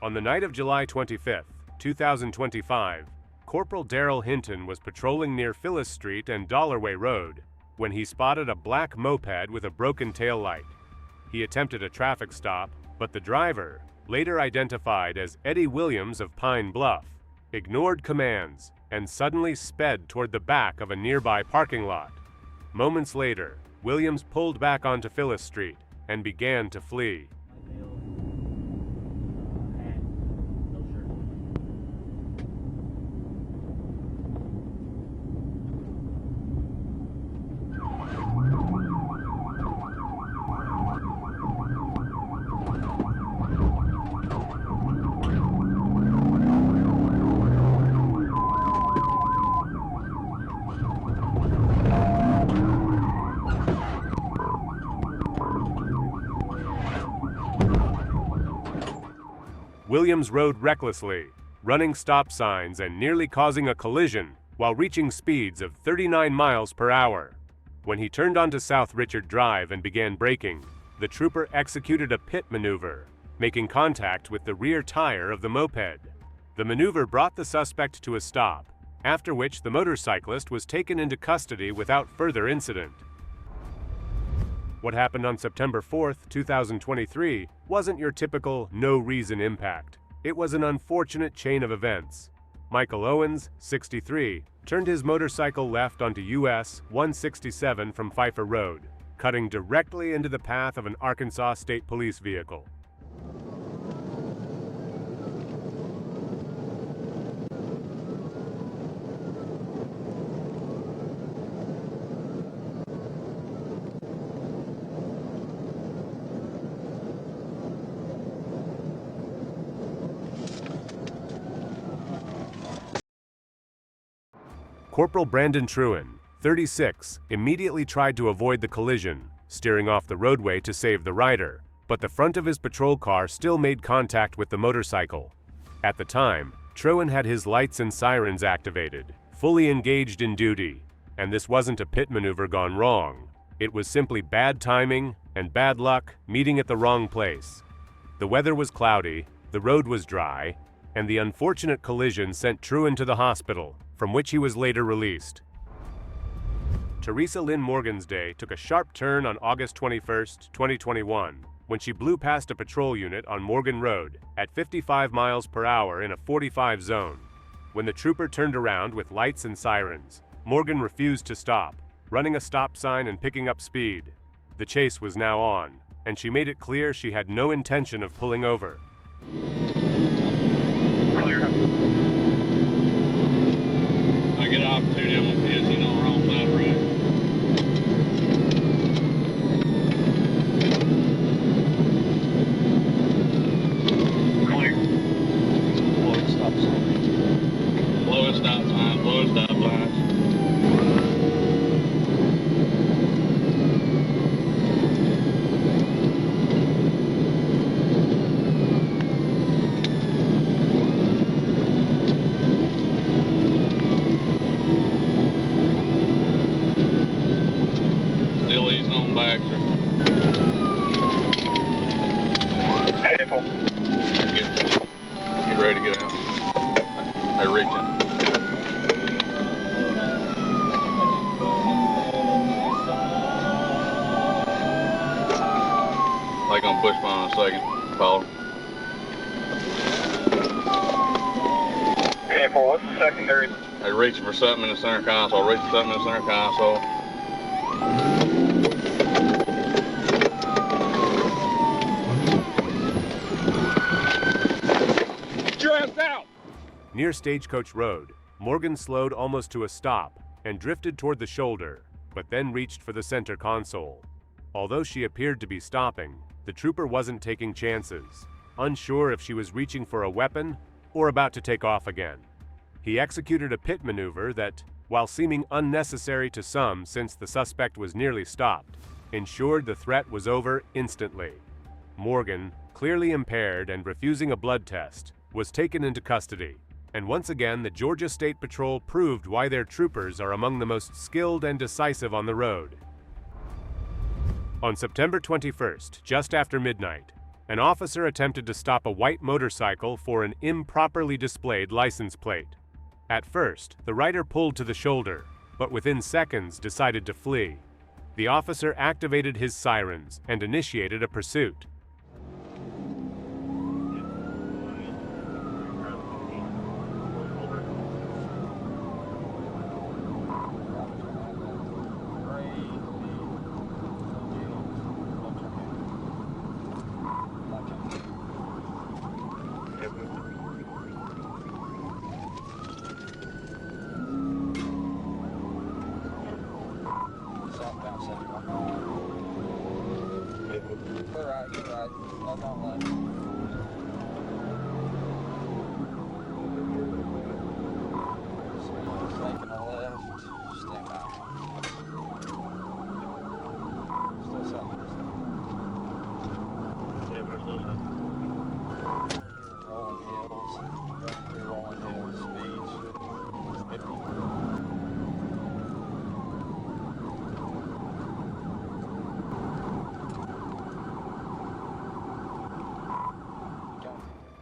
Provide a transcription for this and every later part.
On the night of July 25, 2025, Corporal Daryl Hinton was patrolling near Phyllis Street and Dollarway Road when he spotted a black moped with a broken taillight. He attempted a traffic stop, but the driver, later identified as Eddie Williams of Pine Bluff, ignored commands and suddenly sped toward the back of a nearby parking lot. Moments later, Williams pulled back onto Phyllis Street and began to flee. Williams rode recklessly, running stop signs and nearly causing a collision while reaching speeds of 39 miles per hour. When he turned onto South Richard Drive and began braking, the trooper executed a pit maneuver, making contact with the rear tire of the moped. The maneuver brought the suspect to a stop, after which the motorcyclist was taken into custody without further incident. What happened on September 4, 2023, wasn't your typical no-reason impact. It was an unfortunate chain of events. Michael Owens, 63, turned his motorcycle left onto US 167 from Pfeiffer Road, cutting directly into the path of an Arkansas State Police vehicle. Corporal Brandon Truen, 36, immediately tried to avoid the collision, steering off the roadway to save the rider, but the front of his patrol car still made contact with the motorcycle. At the time, Truen had his lights and sirens activated, fully engaged in duty, and this wasn't a pit maneuver gone wrong. It was simply bad timing and bad luck meeting at the wrong place. The weather was cloudy, the road was dry, and the unfortunate collision sent Truen to the hospital, from which he was later released. Teresa Lynn Morgan's day took a sharp turn on August 21, 2021, when she blew past a patrol unit on Morgan Road at 55 miles per hour in a 45 zone. When the trooper turned around with lights and sirens, Morgan refused to stop, running a stop sign and picking up speed. The chase was now on, and she made it clear she had no intention of pulling over. Clear. I get an opportunity, I'm gonna piss, on the wrong side of the road. Clear. Blowing stop sign. Blowing stop sign, blowing stop lights. Get ready to get out. Hey, reaching. Like on push one in a second. Follow. Hey, for what's the secondary? Hey, reaching for something in the center console. Reaching for something in the center console. Near Stagecoach Road, Morgan slowed almost to a stop and drifted toward the shoulder, but then reached for the center console. Although she appeared to be stopping, the trooper wasn't taking chances, unsure if she was reaching for a weapon or about to take off again. He executed a pit maneuver that, while seeming unnecessary to some since the suspect was nearly stopped, ensured the threat was over instantly. Morgan, clearly impaired and refusing a blood test, was taken into custody. And once again, the Georgia State Patrol proved why their troopers are among the most skilled and decisive on the road. On September 21st, just after midnight, An officer attempted to stop a white motorcycle for an improperly displayed license plate. At first, the rider pulled to the shoulder, but within seconds decided to flee. The officer activated his sirens and initiated a pursuit.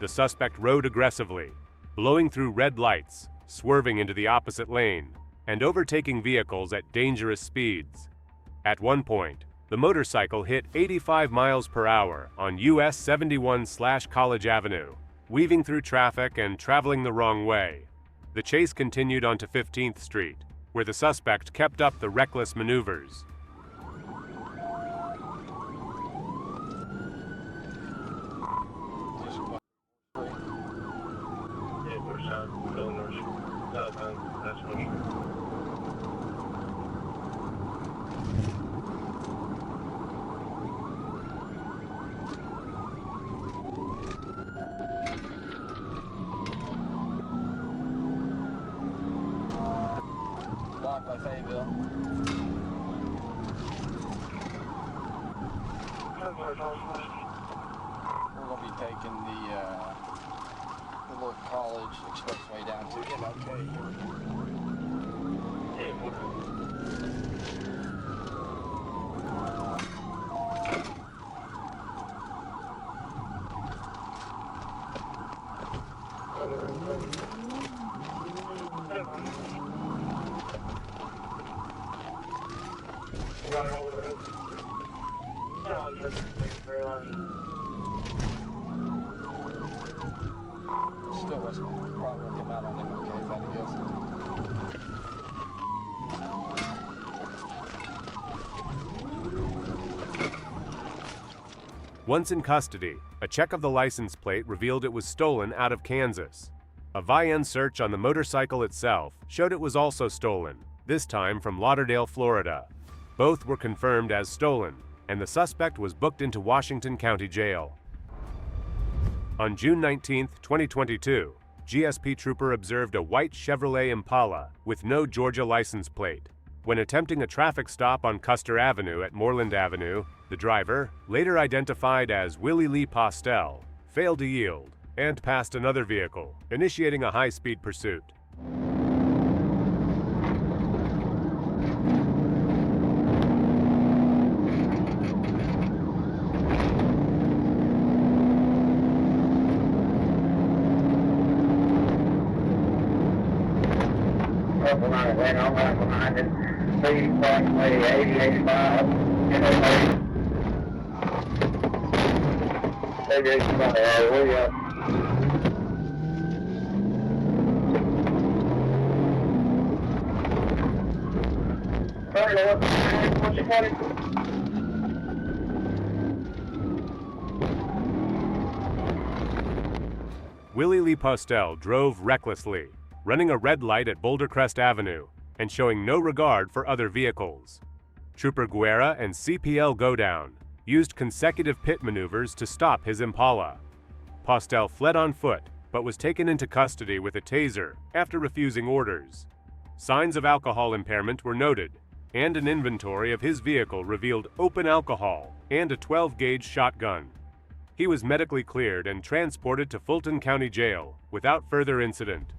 The suspect rode aggressively, blowing through red lights, swerving into the opposite lane, and overtaking vehicles at dangerous speeds. At one point, the motorcycle hit 85 miles per hour on US 71/College Avenue, weaving through traffic and traveling the wrong way. The chase continued onto 15th Street, where the suspect kept up the reckless maneuvers. By Fayetteville. We're going to be taking the little college expressway down to MLK. Still was probably come out on MLK, if I had to guess. Once in custody, a check of the license plate revealed it was stolen out of Kansas. A VIN search on the motorcycle itself showed it was also stolen, this time from Lauderdale, Florida. Both were confirmed as stolen, and the suspect was booked into Washington County Jail. On June 19, 2022, GSP trooper observed a white Chevrolet Impala with no Georgia license plate. When attempting a traffic stop on Custer Avenue at Moreland Avenue, the driver, later identified as Willie Lee Postel, failed to yield and passed another vehicle, initiating a high-speed pursuit. Went on right behind it, speed approximately 80, 85, maybe 85, way up. What's your buddy? Willie Lee Postel drove recklessly, running a red light at Boulder Crest Avenue and showing no regard for other vehicles. Trooper Guerra and CPL Godown used consecutive pit maneuvers to stop his Impala. Postel fled on foot, but was taken into custody with a taser after refusing orders. Signs of alcohol impairment were noted, and an inventory of his vehicle revealed open alcohol and a 12-gauge shotgun. He was medically cleared and transported to Fulton County Jail without further incident.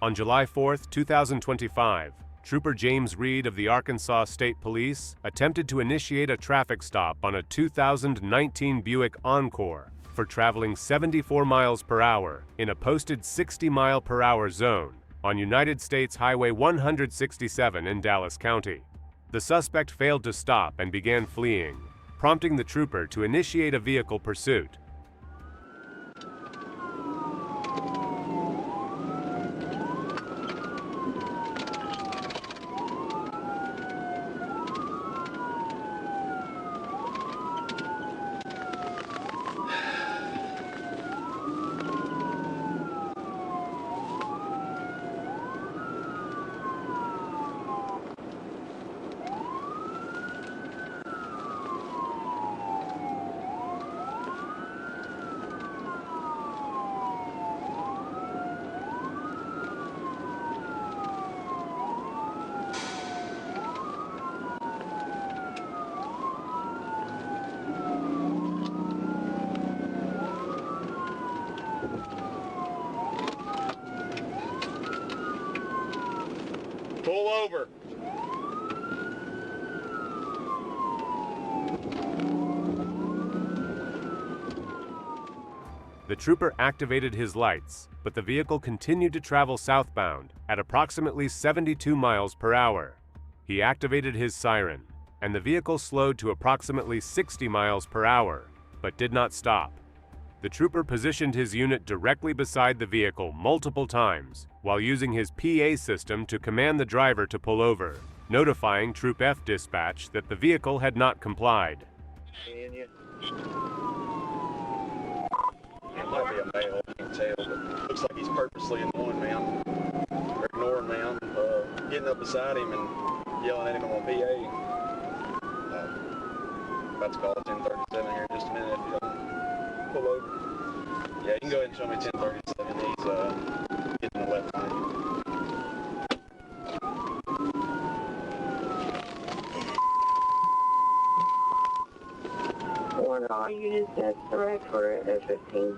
On July 4, 2025, Trooper James Reed of the Arkansas State Police attempted to initiate a traffic stop on a 2019 Buick Encore for traveling 74 miles per hour in a posted 60-mile-per-hour zone on United States Highway 167 in Dallas County. The suspect failed to stop and began fleeing, prompting the trooper to initiate a vehicle pursuit. Pull over. The trooper activated his lights, but the vehicle continued to travel southbound at approximately 72 miles per hour. He activated his siren, and the vehicle slowed to approximately 60 miles per hour, but did not stop. The trooper positioned his unit directly beside the vehicle multiple times while using his PA system to command the driver to pull over, notifying Troop F dispatch that the vehicle had not complied. It might be a male, I can't tell, but looks like he's purposely annoying me. Or ignoring me. I'm getting up beside him and yelling at him on PA. About to call 1037 here in just a minute if you don't pull over. Yeah, you can go ahead and show me 1037. He's getting the left lane. One all units, that's correct for F-15.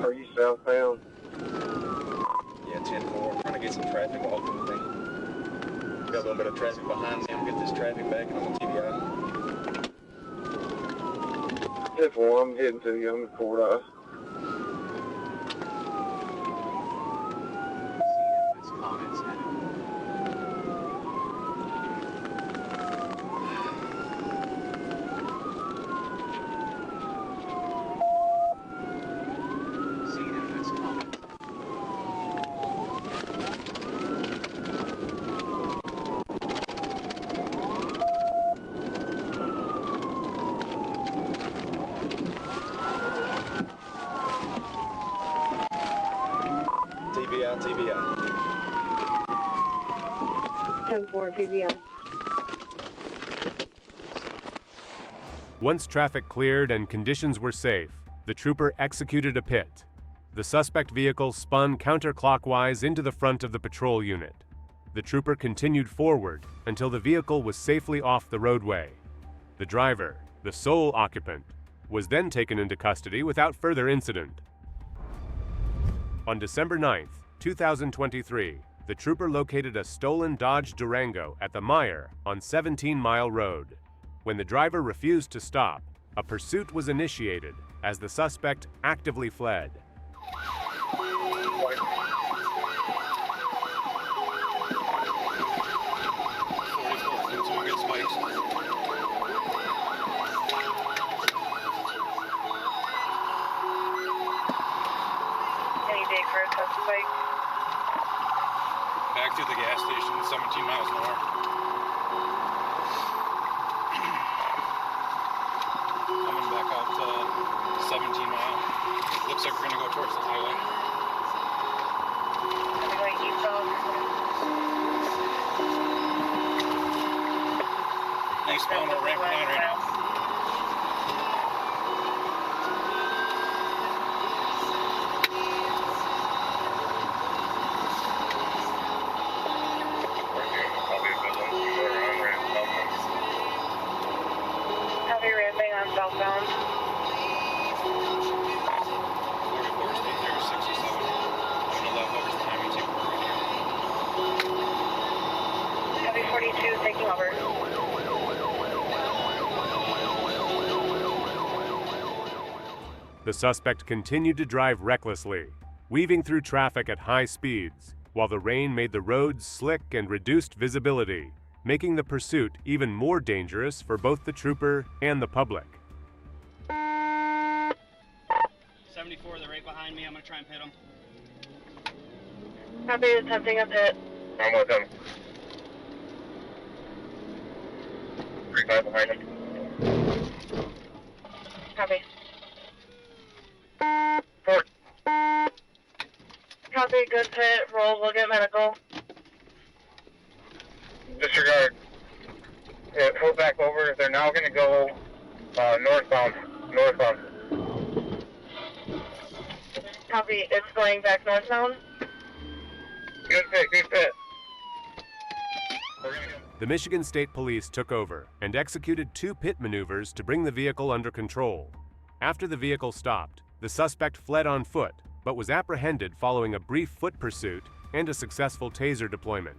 Are you southbound? Yeah, 10-4. I'm trying to get some traffic off of me. Got a little bit of traffic behind me. I'm getting this traffic back and I'm on TBI. 10-4, I'm getting to you. I'm in Fort Eye. TBI. 10-4 PBM. Once traffic cleared and conditions were safe, the trooper executed a pit. The suspect vehicle spun counterclockwise into the front of the patrol unit. The trooper continued forward until the vehicle was safely off the roadway. The driver, the sole occupant, was then taken into custody without further incident. On December 9th, 2023, the trooper located a stolen Dodge Durango at the Mire on 17 Mile Road. When the driver refused to stop, a pursuit was initiated as the suspect actively fled. Back to the gas station, 17 miles an hour. Coming back out 17 mile. Looks like we're going to go towards the highway. Eastbound, we're ramping out right now. Heavy ramping on southbound. 44 State 067. 111 over behind me too. cover. The suspect continued to drive recklessly, weaving through traffic at high speeds, while the rain made the roads slick and reduced visibility, making the pursuit even more dangerous for both the trooper and the public. 74, they're right behind me. I'm going to try and pit them. Copy, attempting a pit. I'm with him. 3-5 behind him. Copy. 4. Copy, good pit. Roll, we'll get medical. Disregard. Yeah, pull back over. They're now going to go northbound. Copy, it's going back northbound. Good pit. The Michigan State Police took over and executed 2 pit maneuvers to bring the vehicle under control. After the vehicle stopped, the suspect fled on foot, but was apprehended following a brief foot pursuit and a successful taser deployment.